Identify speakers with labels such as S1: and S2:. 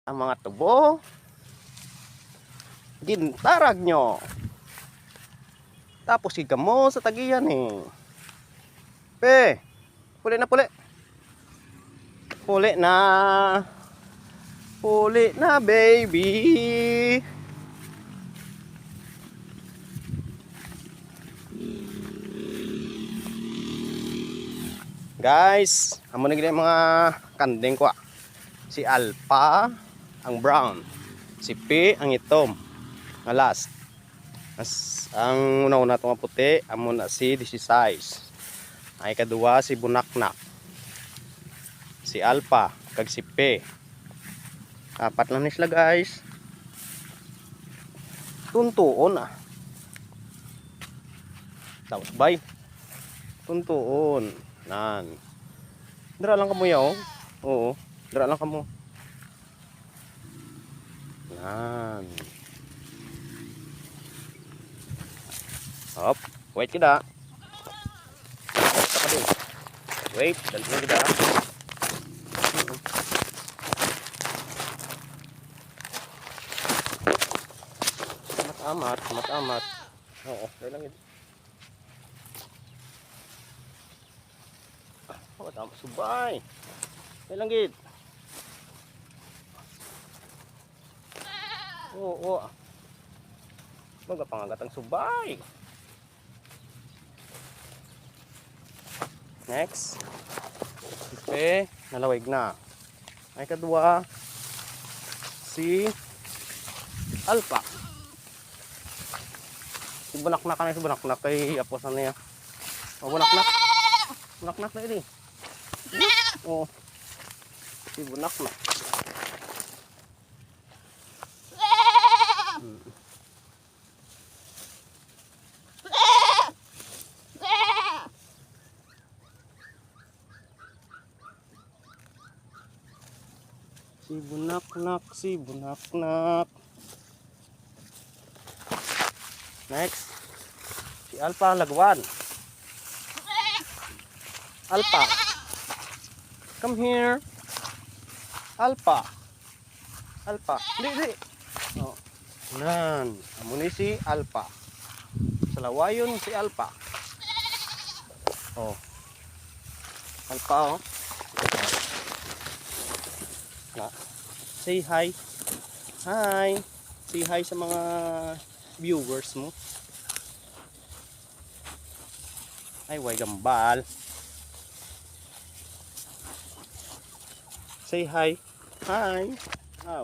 S1: Ang mga tubo, gintarag nyo. Tapos igamo sa tagiyan eh. Puli na puli. Puli na. Puli na baby. Guys, amo na gid mga kandeng ko. Si Alpha ang brown, si P ang itom. Nga last. Ang una-una itong puti, amo na si 16. Ay kadua si Bunaknak. Si Alpha kag si P. Apat lang ni sila guys. Tuntuon ah. Tapos bay. Tuntuon. Nan. Dira lang kamo yaw. Oo, dira lang kamo. Nan. Hop, wait kita. Wait, dali kita. Amat. Oo, dali lang ito. Oh, tama subay. Dali lang gid. Oo. Magapangagat ang subay. Next. Okay, nalawig na. Ay kadua si Alpha. Si Bunaknak na si Bunaknak kay aposan niya. Oh, Bunaknak. Bunaknak na ini. Oh. Si Bunaknak. Si Bunaknak. Next. Si Alpha lagwan. Alpha. Come here. Alpha. Di. Oh. Nan. Amo ni si Alpha. Salawayon si Alpha. Oh. Alpha oh. Na. Say hi. Hi. Say hi sa mga viewers mo. Ay, way gambal. Say hi. Hi.